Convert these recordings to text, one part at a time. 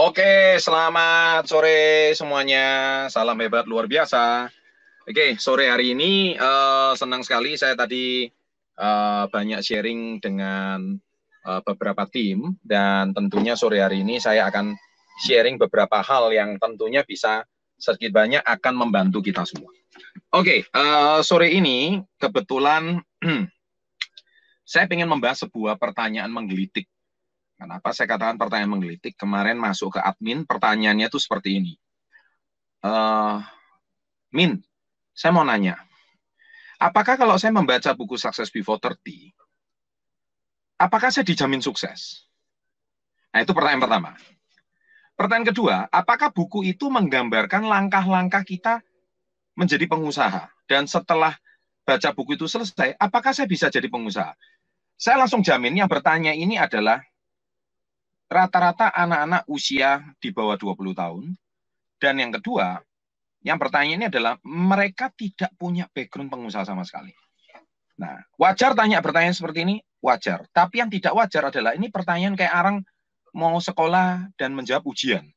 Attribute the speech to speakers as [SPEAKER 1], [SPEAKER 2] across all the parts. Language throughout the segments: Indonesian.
[SPEAKER 1] Oke, selamat sore semuanya. Salam hebat luar biasa. Oke, sore hari ini senang sekali saya tadi banyak sharing dengan beberapa tim dan tentunya sore hari ini saya akan sharing beberapa hal yang tentunya bisa sedikit banyak akan membantu kita semua. Oke, sore ini kebetulan saya ingin membahas sebuah pertanyaan menggelitik. Kenapa saya katakan pertanyaan menggelitik? Kemarin masuk ke admin, pertanyaannya tuh seperti ini. Min, saya mau nanya, apakah kalau saya membaca buku Success Before 30, apakah saya dijamin sukses? Nah, itu pertanyaan pertama. Pertanyaan kedua, apakah buku itu menggambarkan langkah-langkah kita menjadi pengusaha? Dan setelah baca buku itu selesai, apakah saya bisa jadi pengusaha? Saya langsung jamin yang bertanya ini adalah rata-rata anak-anak usia di bawah 20 tahun. Dan yang kedua, yang bertanya ini adalah mereka tidak punya background pengusaha sama sekali. Nah, wajar tanya pertanyaan seperti ini, wajar. Tapi yang tidak wajar adalah ini pertanyaan kayak orang mau sekolah dan menjawab ujian.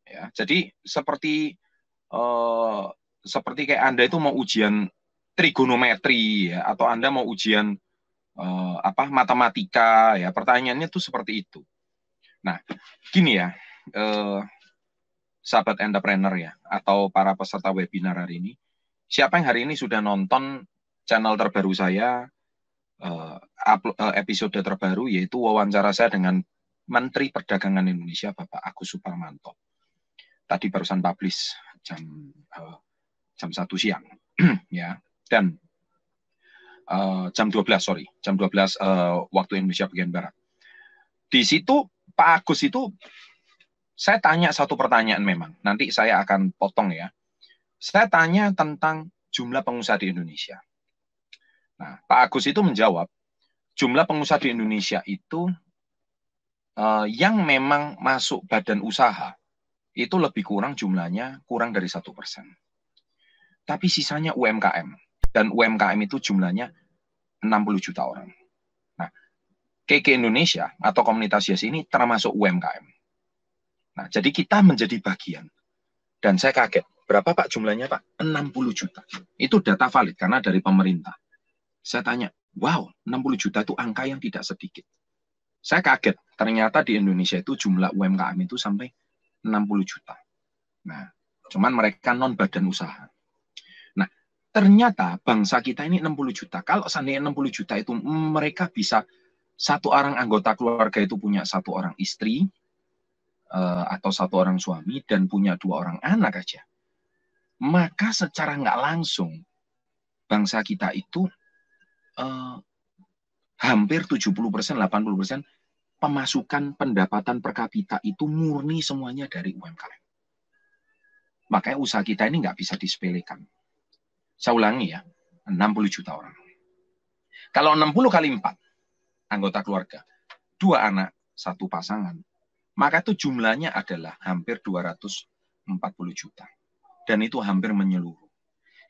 [SPEAKER 1] Ya, jadi seperti kayak Anda itu mau ujian trigonometri ya, atau Anda mau ujian matematika ya, pertanyaannya tuh seperti itu. Nah, gini ya, sahabat entrepreneur ya, atau para peserta webinar hari ini, siapa yang hari ini sudah nonton channel terbaru saya, episode terbaru, yaitu wawancara saya dengan Menteri Perdagangan Indonesia, Bapak Agus Suparmanto. Tadi barusan publish jam 1 siang. Ya, dan jam 12 waktu Indonesia bagian Barat. Di situ Pak Agus itu, saya tanya satu pertanyaan memang, nanti saya akan potong ya. Saya tanya tentang jumlah pengusaha di Indonesia. Nah, Pak Agus itu menjawab, jumlah pengusaha di Indonesia itu yang memang masuk badan usaha, itu lebih kurang jumlahnya, kurang dari 1%. Tapi sisanya UMKM. Dan UMKM itu jumlahnya 60 juta orang. Nah, KK Indonesia atau komunitas Yes ini termasuk UMKM. Nah, jadi kita menjadi bagian. Dan saya kaget, berapa Pak jumlahnya Pak? 60 juta. Itu data valid karena dari pemerintah. Saya tanya, wow, 60 juta itu angka yang tidak sedikit. Saya kaget, ternyata di Indonesia itu jumlah UMKM itu sampai 60 juta. Nah, cuman mereka non badan usaha. Nah, ternyata bangsa kita ini 60 juta. Kalau seandainya 60 juta itu mereka bisa satu orang anggota keluarga itu punya satu orang istri atau satu orang suami dan punya 2 orang anak aja. Maka secara nggak langsung bangsa kita itu hampir 70%, 80% pemasukan pendapatan per kapita itu murni semuanya dari UMKM. Makanya usaha kita ini nggak bisa disepelekan. Saya ulangi ya, 60 juta orang. Kalau 60 kali 4 anggota keluarga, 2 anak, 1 pasangan, maka itu jumlahnya adalah hampir 240 juta. Dan itu hampir menyeluruh.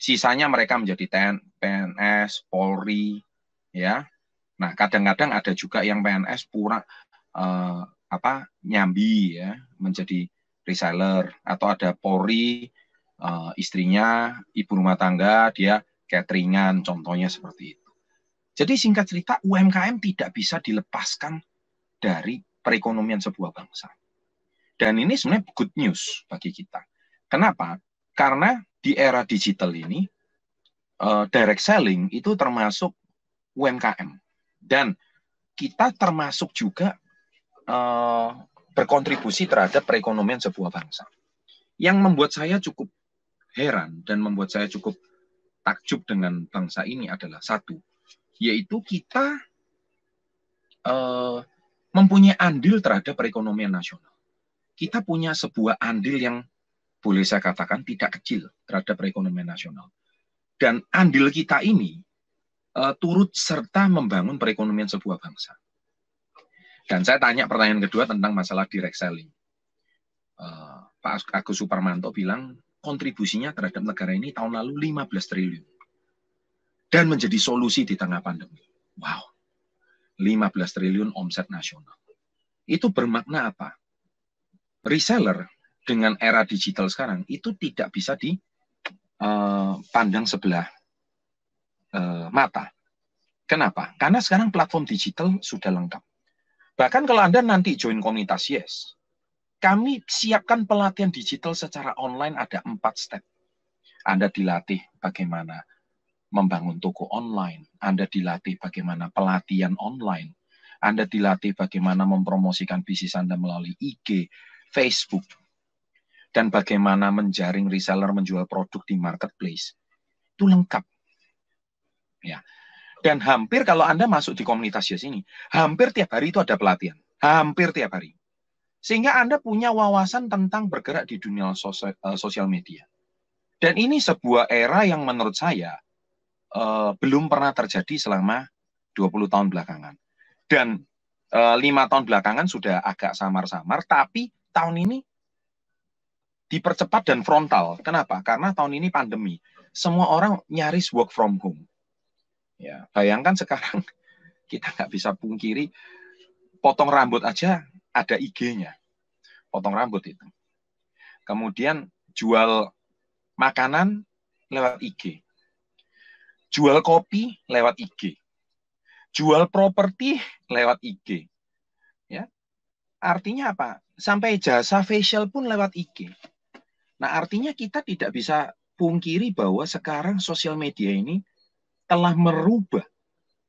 [SPEAKER 1] Sisanya mereka menjadi PNS, Polri, ya. Nah, kadang-kadang ada juga yang PNS nyambi ya, menjadi reseller, atau ada Polri, istrinya ibu rumah tangga, dia cateringan, contohnya seperti itu. Jadi singkat cerita, UMKM tidak bisa dilepaskan dari perekonomian sebuah bangsa. Dan ini sebenarnya good news bagi kita. Kenapa? Karena di era digital ini, direct selling itu termasuk UMKM. Dan kita termasuk juga berkontribusi terhadap perekonomian sebuah bangsa. Yang membuat saya cukup heran dan membuat saya cukup takjub dengan bangsa ini adalah satu, yaitu kita mempunyai andil terhadap perekonomian nasional. Kita punya sebuah andil yang boleh saya katakan tidak kecil terhadap perekonomian nasional. Dan andil kita ini turut serta membangun perekonomian sebuah bangsa. Dan saya tanya pertanyaan kedua tentang masalah direct selling. Pak Agus Suparmanto bilang kontribusinya terhadap negara ini tahun lalu 15 triliun. Dan menjadi solusi di tengah pandemi. Wow, 15 triliun omset nasional. Itu bermakna apa? reseller dengan era digital sekarang itu tidak bisa dipandang sebelah mata. Kenapa? Karena sekarang platform digital sudah lengkap. Bahkan kalau Anda nanti join komunitas Yes, kami siapkan pelatihan digital secara online ada 4 step. Anda dilatih bagaimana membangun toko online, Anda dilatih bagaimana pelatihan online, Anda dilatih bagaimana mempromosikan bisnis Anda melalui IG, Facebook, dan bagaimana menjaring reseller menjual produk di marketplace. Itu lengkap. Ya. Dan hampir kalau Anda masuk di komunitas Yes ini, hampir tiap hari itu ada pelatihan. Hampir tiap hari. Sehingga Anda punya wawasan tentang bergerak di dunia sosial media. Dan ini sebuah era yang menurut saya belum pernah terjadi selama 20 tahun belakangan. Dan 5 tahun belakangan sudah agak samar-samar, tapi tahun ini dipercepat dan frontal. Kenapa? Karena tahun ini pandemi. Semua orang nyaris work from home. Ya, bayangkan sekarang kita nggak bisa pungkiri, potong rambut aja ada IG-nya. Potong rambut itu. Kemudian jual makanan lewat IG. Jual kopi lewat IG. Jual properti lewat IG. Ya. Artinya apa? Sampai jasa facial pun lewat IG. Nah, artinya kita tidak bisa pungkiri bahwa sekarang sosial media ini telah merubah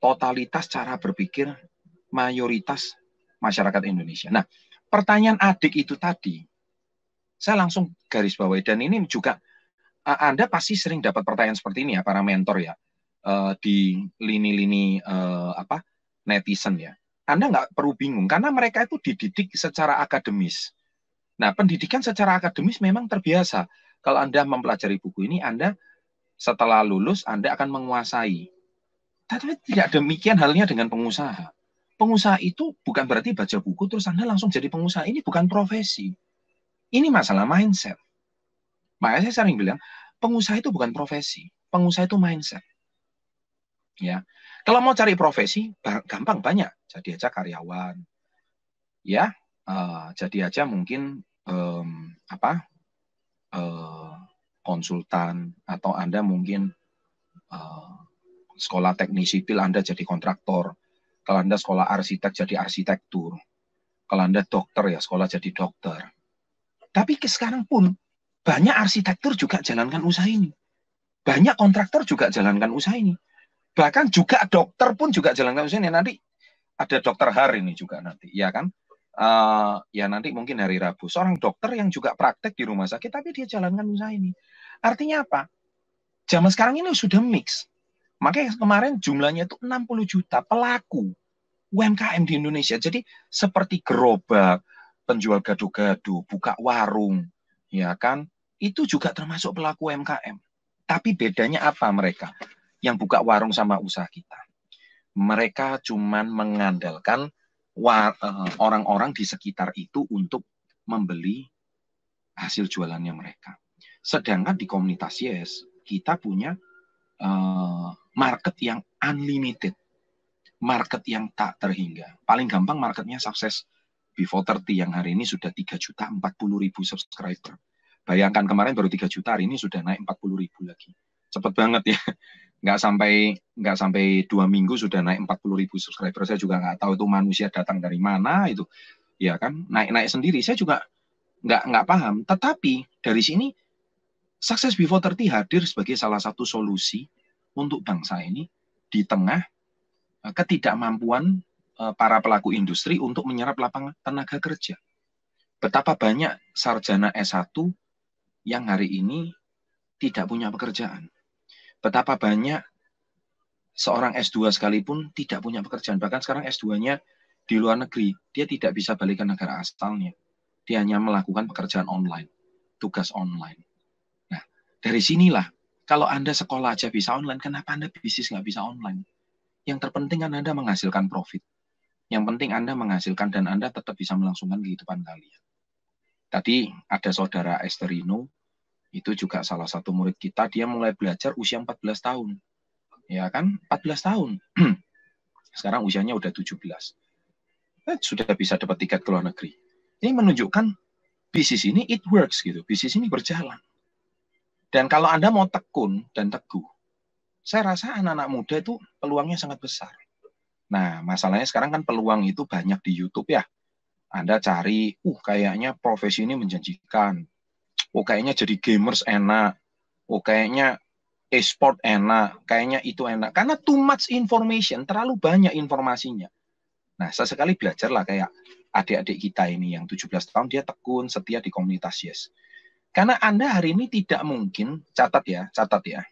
[SPEAKER 1] totalitas cara berpikir mayoritas masyarakat Indonesia. Nah, pertanyaan adik itu tadi, saya langsung garis bawahi, dan ini juga Anda pasti sering dapat pertanyaan seperti ini ya, para mentor ya, di lini-lini netizen ya. Anda nggak perlu bingung, karena mereka itu dididik secara akademis. Nah, pendidikan secara akademis memang terbiasa. Kalau Anda mempelajari buku ini, Anda setelah lulus, Anda akan menguasai. Tapi tidak demikian halnya dengan pengusaha. Pengusaha itu bukan berarti baca buku terus Anda langsung jadi pengusaha. Ini bukan profesi. Ini masalah mindset. Makanya saya sering bilang, pengusaha itu bukan profesi. Pengusaha itu mindset. Ya, kalau mau cari profesi, gampang, banyak. Jadi aja karyawan. Ya, jadi aja mungkin konsultan, atau Anda mungkin sekolah teknik sipil, Anda jadi kontraktor. Kalau Anda sekolah arsitek, jadi arsitektur. Kalau Anda dokter, ya sekolah jadi dokter. Tapi sekarang pun, banyak arsitektur juga jalankan usaha ini. Banyak kontraktor juga jalankan usaha ini. Bahkan juga dokter pun juga jalankan usaha ini. Nanti ada dokter Har ini juga nanti, ya kan? Ya nanti mungkin hari Rabu. Seorang dokter yang juga praktek di rumah sakit, tapi dia jalankan usaha ini. Artinya apa? Zaman sekarang ini sudah mix. Makanya kemarin jumlahnya itu 60 juta pelaku UMKM di Indonesia. Jadi seperti gerobak, penjual gado-gado, buka warung, ya kan? Itu juga termasuk pelaku UMKM. Tapi bedanya apa mereka? Yang buka warung sama usaha kita. Mereka cuman mengandalkan orang-orang di sekitar itu untuk membeli hasil jualannya mereka. Sedangkan di komunitas Yes, kita punya market yang unlimited, market yang tak terhingga. Paling gampang marketnya sukses Before 30 yang hari ini sudah 3.040.000 subscriber. Bayangkan kemarin baru 3 juta, hari ini sudah naik 40.000 lagi. Cepet banget ya. Nggak sampai 2 minggu sudah naik 40.000 subscriber. Saya juga nggak tahu itu manusia datang dari mana itu. Ya kan, naik sendiri. Saya juga nggak paham. Tetapi dari sini Sukses Before 30 hadir sebagai salah satu solusi untuk bangsa ini di tengah ketidakmampuan para pelaku industri untuk menyerap lapangan tenaga kerja. Betapa banyak sarjana S1 yang hari ini tidak punya pekerjaan. Betapa banyak seorang S2 sekalipun tidak punya pekerjaan. Bahkan sekarang S2-nya di luar negeri, dia tidak bisa balik ke negara asalnya. Dia hanya melakukan pekerjaan online, tugas online. Nah, dari sinilah, kalau Anda sekolah aja bisa online, kenapa Anda bisnis nggak bisa online? Yang terpenting kan Anda menghasilkan profit. Yang penting Anda menghasilkan dan Anda tetap bisa melangsungkan kehidupan kalian. Tadi ada saudara Esterino, itu juga salah satu murid kita, dia mulai belajar usia 14 tahun. Ya kan, 14 tahun. Sekarang usianya udah 17. Sudah bisa dapat tiket ke luar negeri. Ini menunjukkan bisnis ini it works gitu, bisnis ini berjalan. Dan kalau Anda mau tekun dan teguh, saya rasa anak-anak muda itu peluangnya sangat besar. Nah, masalahnya sekarang kan peluang itu banyak di YouTube ya. Anda cari, kayaknya profesi ini menjanjikan. Kayaknya jadi gamers enak. Kayaknya e-sport enak. Kayaknya itu enak. Karena too much information, terlalu banyak informasinya. Nah, sesekali belajarlah kayak adik-adik kita ini yang 17 tahun, dia tekun, setia di komunitas Yes. Karena Anda hari ini tidak mungkin, catat ya,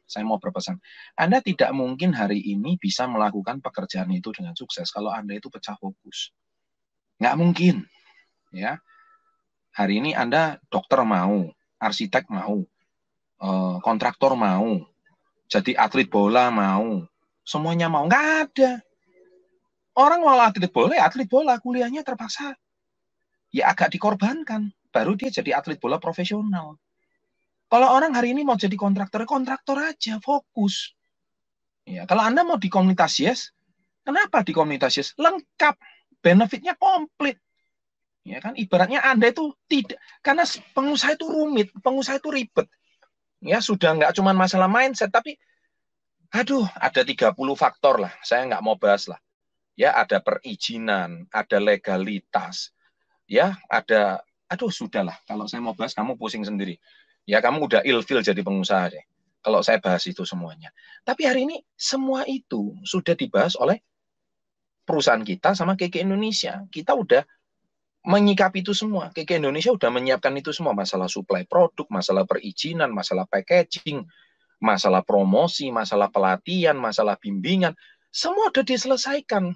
[SPEAKER 1] saya mau berpesan. Anda tidak mungkin hari ini bisa melakukan pekerjaan itu dengan sukses kalau Anda itu pecah fokus. Nggak mungkin. Ya. Hari ini Anda dokter mau, arsitek mau, kontraktor mau, jadi atlet bola mau, semuanya mau. Nggak ada. Orang mau atlet bola, kuliahnya terpaksa ya agak dikorbankan. Baru dia jadi atlet bola profesional. Kalau orang hari ini mau jadi kontraktor aja, fokus. Ya, kalau Anda mau di komunitas Yes, kenapa di komunitas Yes? Lengkap, benefitnya komplit. Ya kan, ibaratnya Anda itu tidak, karena pengusaha itu rumit, pengusaha itu ribet. Ya, sudah nggak cuma masalah mindset, tapi ada 30 faktor lah. Saya nggak mau bahas lah. Ya, ada perizinan, ada legalitas. Ya, ada, sudahlah. Kalau saya mau bahas, kamu pusing sendiri. Ya, kamu udah ilfil jadi pengusaha deh. Kalau saya bahas itu semuanya. Tapi hari ini semua itu sudah dibahas oleh perusahaan kita sama KK Indonesia. Kita udah menyikapi itu semua. KK Indonesia udah menyiapkan itu semua. Masalah supply produk, masalah perizinan, masalah packaging, masalah promosi, masalah pelatihan, masalah bimbingan. Semua udah diselesaikan.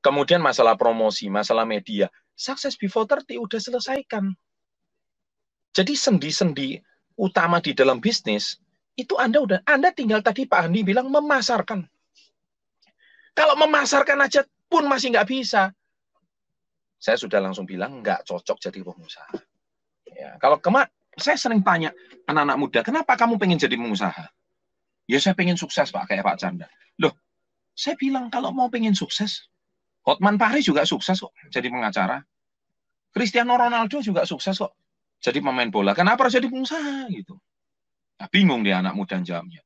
[SPEAKER 1] Kemudian masalah promosi, masalah media. Success Before 30 udah selesaikan. Jadi sendi-sendi utama di dalam bisnis itu Anda tinggal tadi Pak Andi bilang memasarkan. Kalau memasarkan aja pun masih nggak bisa. Saya sudah langsung bilang nggak cocok jadi pengusaha. Ya, kalau saya sering tanya anak-anak muda, kenapa kamu pengen jadi pengusaha? Ya saya pengen sukses Pak, kayak Pak Chandra. Loh, saya bilang kalau mau pengen sukses, Hotman Paris juga sukses kok jadi pengacara. Cristiano Ronaldo juga sukses kok jadi pemain bola. Kenapa harus jadi pengusaha gitu? Nah, bingung dia anak muda jawabnya.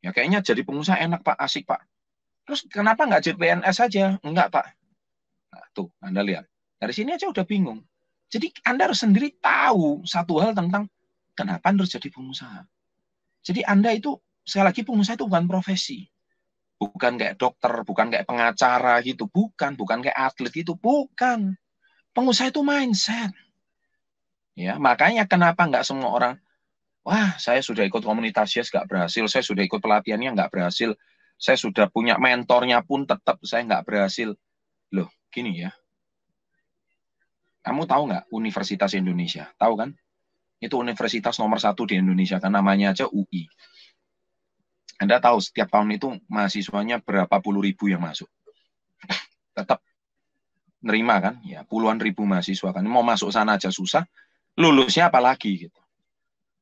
[SPEAKER 1] Ya kayaknya jadi pengusaha enak Pak, asik Pak. Terus kenapa nggak jadi PNS saja? Enggak Pak. Nah, tuh Anda lihat. Dari sini aja udah bingung. Jadi Anda harus sendiri tahu satu hal tentang kenapa Anda harus jadi pengusaha. Jadi Anda itu, sekali lagi pengusaha itu bukan profesi. Bukan kayak dokter, bukan kayak pengacara gitu. Bukan kayak atlet itu. Bukan. Pengusaha itu mindset. Ya, makanya kenapa nggak semua orang, wah saya sudah ikut komunitas Yes nggak berhasil, saya sudah ikut pelatihannya nggak berhasil, saya sudah punya mentornya pun tetap saya nggak berhasil. Loh, gini ya. Kamu tahu nggak Universitas Indonesia? Tahu kan? Itu universitas nomor 1 di Indonesia, kan namanya aja UI. Anda tahu setiap tahun itu mahasiswanya berapa puluh ribu yang masuk. Tetap nerima kan? Ya, puluhan ribu mahasiswa kan. Mau masuk sana aja susah, lulusnya apalagi gitu.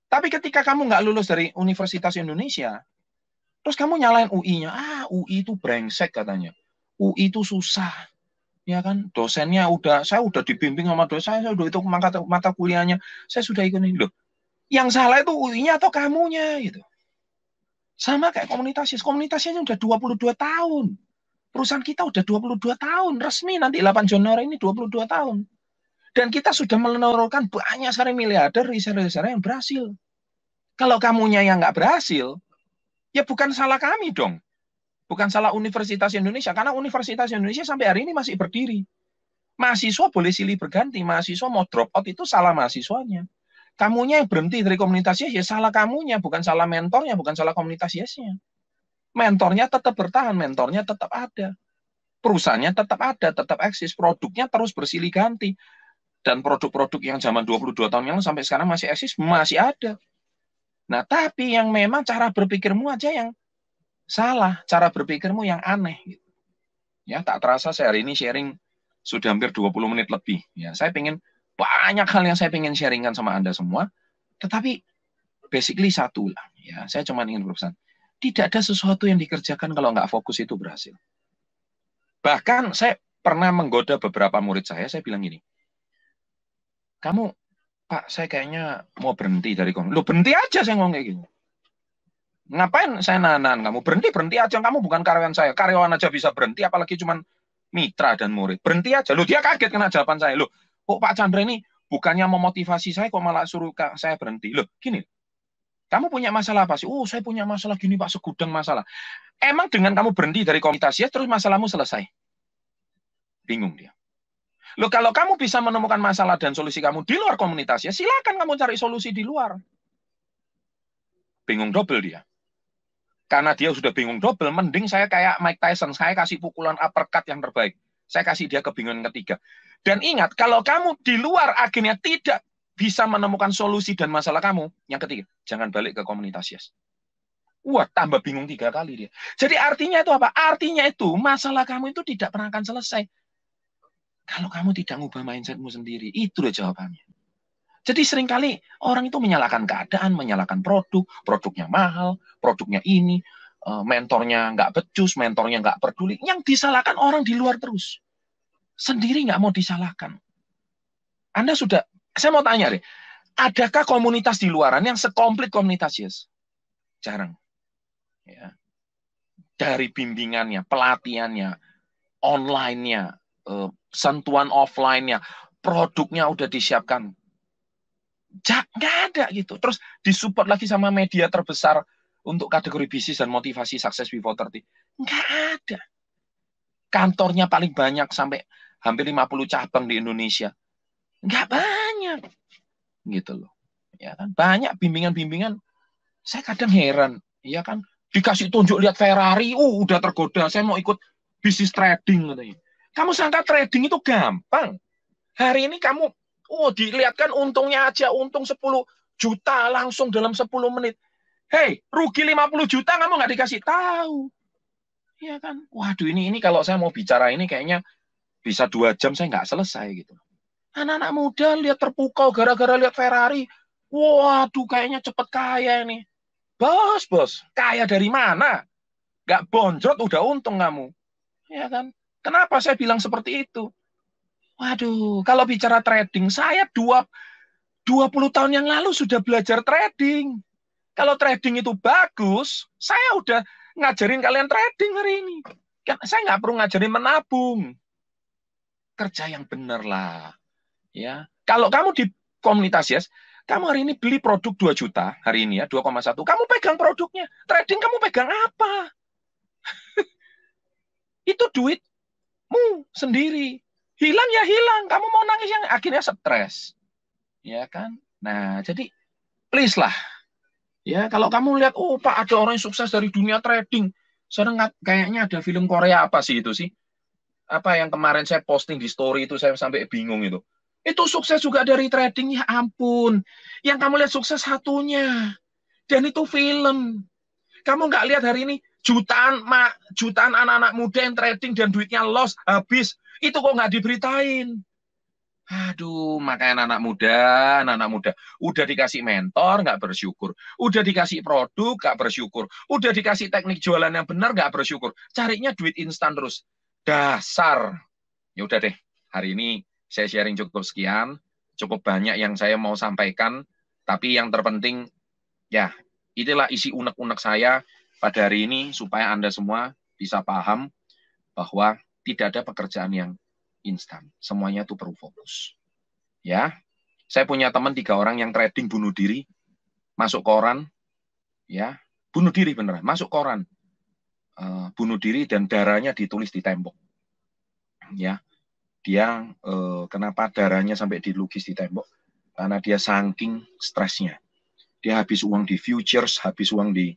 [SPEAKER 1] Tapi ketika kamu nggak lulus dari Universitas Indonesia, terus kamu nyalain UI-nya, UI itu brengsek katanya. UI itu susah. Ya kan, dosennya saya udah dibimbing sama dosen, saya udah itu mata kuliahnya, saya sudah ikut ini loh. Yang salah itu UI-nya atau kamunya gitu. Sama kayak komunitasnya udah 22 tahun. Perusahaan kita udah 22 tahun, resmi nanti 8 Januari ini 22 tahun. Dan kita sudah menelurkan banyak sekali miliarder reseller yang berhasil. Kalau kamunya yang nggak berhasil, ya bukan salah kami dong. Bukan salah Universitas Indonesia, karena Universitas Indonesia sampai hari ini masih berdiri. Mahasiswa boleh silih berganti, mahasiswa mau drop out itu salah mahasiswanya. Kamunya yang berhenti dari komunitas Yes, ya salah kamunya, bukan salah mentornya, bukan salah komunitas Yes-nya. Mentornya tetap bertahan, mentornya tetap ada. Perusahaannya tetap ada, tetap eksis, produknya terus bersilih ganti. Dan produk-produk yang zaman 22 tahun yang lalu sampai sekarang masih eksis, masih ada. Nah, tapi yang memang cara berpikirmu aja yang salah, cara berpikirmu yang aneh. Ya, tak terasa saya hari ini sharing sudah hampir 20 menit lebih. Ya, saya pengen banyak hal yang saya pengen sharingkan sama Anda semua, tetapi basically satu lah. Ya, saya cuma ingin berpesan, tidak ada sesuatu yang dikerjakan kalau nggak fokus itu berhasil. Bahkan saya pernah menggoda beberapa murid saya bilang gini, kamu, Pak, saya kayaknya mau berhenti dari komunitas. Lo berhenti aja, saya ngomong kayak gitu. Ngapain saya nahan kamu? Berhenti aja. Kamu bukan karyawan saya. Karyawan aja bisa berhenti, apalagi cuman mitra dan murid. Berhenti aja. Lo dia kaget kena jawaban saya. Lo, kok Pak Chandra ini bukannya memotivasi saya, kok malah suruh saya berhenti? Lo, gini, kamu punya masalah apa sih? Oh, saya punya masalah gini, Pak, segudang masalah. Emang dengan kamu berhenti dari komunitas ya, terus masalahmu selesai? Bingung dia. Lo, kalau kamu bisa menemukan masalah dan solusi kamu di luar komunitas ya, silakan kamu cari solusi di luar. Bingung double dia. Karena dia sudah bingung double, mending saya kayak Mike Tyson, saya kasih pukulan uppercut yang terbaik. Saya kasih dia kebingungan ketiga. Dan ingat, kalau kamu di luar akhirnya tidak bisa menemukan solusi dan masalah kamu, yang ketiga, jangan balik ke komunitas yes. Wah, tambah bingung 3 kali dia. Jadi artinya itu apa? Artinya itu masalah kamu itu tidak pernah akan selesai. Kalau kamu tidak ngubah mindsetmu sendiri, itu loh jawabannya. Jadi seringkali orang itu menyalahkan keadaan, menyalahkan produk, produknya mahal, produknya ini, mentornya nggak becus, mentornya nggak peduli. Yang disalahkan orang di luar terus. Sendiri nggak mau disalahkan. Anda sudah, saya mau tanya deh, adakah komunitas di luaran yang sekomplit komunitas Yes? Jarang. Ya. Dari bimbingannya, pelatihannya, online-nya, sentuhan offline-nya, produknya udah disiapkan. Nggak ada gitu. Terus disupport lagi sama media terbesar untuk kategori bisnis dan motivasi Success Before 30. Nggak ada. Kantornya paling banyak sampai hampir 50 cabang di Indonesia. Nggak banyak. Gitu loh. Ya kan? Banyak bimbingan-bimbingan. Saya kadang heran. Ya kan? Dikasih tunjuk lihat Ferrari, udah tergoda. Saya mau ikut bisnis trading katanya. Kamu sangka trading itu gampang? Hari ini kamu dilihatkan untungnya aja, untung 10 juta langsung dalam 10 menit. Hei, rugi 50 juta kamu nggak dikasih tahu. Iya kan? Waduh, ini kalau saya mau bicara ini kayaknya bisa 2 jam saya nggak selesai gitu. Anak-anak muda lihat terpukau gara-gara lihat Ferrari. Waduh, kayaknya cepet kaya ini. Bos, kaya dari mana? Nggak bonjot udah untung kamu. Ya kan? Kenapa saya bilang seperti itu? Waduh, kalau bicara trading, saya 20 tahun yang lalu sudah belajar trading. Kalau trading itu bagus, saya udah ngajarin kalian trading hari ini. Saya nggak perlu ngajarin menabung. Kerja yang benar lah. Ya. Kalau kamu di komunitas yes, kamu hari ini beli produk 2 juta, hari ini ya, 2,1. Kamu pegang produknya. Trading kamu pegang apa? Itu duitmu sendiri. Hilang ya hilang. Kamu mau nangis yang akhirnya stres. Ya kan? Nah, jadi please lah. Ya, kalau kamu lihat, Pak, ada orang yang sukses dari dunia trading. Sekarang kayaknya ada film Korea apa sih itu sih? Apa yang kemarin saya posting di story itu, saya sampai bingung itu. Itu sukses juga dari trading, ya ampun. Yang kamu lihat sukses satunya. Dan itu film. Kamu nggak lihat hari ini jutaan anak-anak muda yang trading dan duitnya loss, habis. Itu kok nggak diberitain. Aduh, makanya anak-anak muda, udah dikasih mentor, nggak bersyukur. Udah dikasih produk, nggak bersyukur. Udah dikasih teknik jualan yang benar, nggak bersyukur. Carinya duit instan terus. Dasar. Ya udah deh, hari ini saya sharing cukup sekian. Cukup banyak yang saya mau sampaikan. Tapi yang terpenting, ya, itulah isi unek-unek saya pada hari ini, supaya Anda semua bisa paham bahwa tidak ada pekerjaan yang instan. Semuanya itu perlu fokus. Ya, saya punya teman 3 orang yang trading bunuh diri, masuk koran, ya, bunuh diri beneran, masuk koran, bunuh diri dan darahnya ditulis di tembok. Ya, dia kenapa darahnya sampai dilukis di tembok? Karena dia saking stresnya. Dia habis uang di futures, habis uang di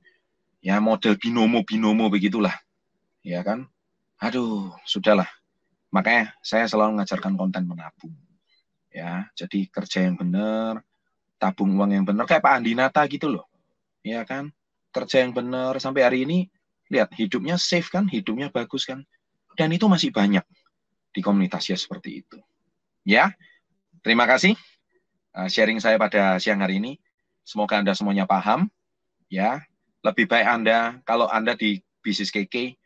[SPEAKER 1] ya model binomo begitulah. Ya kan? Aduh, sudahlah. Makanya saya selalu mengajarkan konten menabung. Ya, jadi kerja yang benar, tabung uang yang benar, kayak Pak Andinata gitu loh. Ya kan? Kerja yang benar sampai hari ini, lihat hidupnya safe kan, hidupnya bagus kan. Dan itu masih banyak di komunitasnya seperti itu. Ya, terima kasih sharing saya pada siang hari ini. Semoga Anda semuanya paham. Ya, lebih baik Anda, kalau Anda di bisnis KK,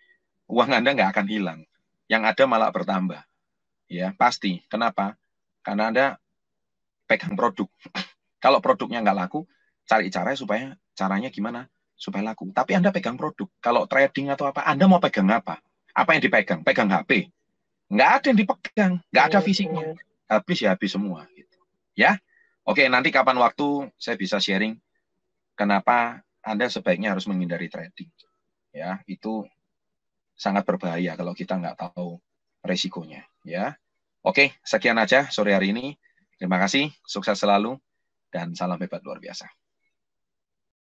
[SPEAKER 1] uang Anda nggak akan hilang. Yang ada malah bertambah. Ya, pasti. Kenapa? Karena Anda pegang produk. Kalau produknya nggak laku, cari caranya gimana supaya laku. Tapi Anda pegang produk. Kalau trading atau apa, Anda mau pegang apa? Apa yang dipegang? Pegang HP. Nggak ada yang dipegang, nggak ada fisiknya. Habis ya habis semua. Gitu. Ya, oke, nanti kapan waktu saya bisa sharing kenapa Anda sebaiknya harus menghindari trading. Ya, itu sangat berbahaya kalau kita nggak tahu resikonya. Ya, oke, sekian aja sore hari ini. Terima kasih, sukses selalu, dan salam hebat luar biasa.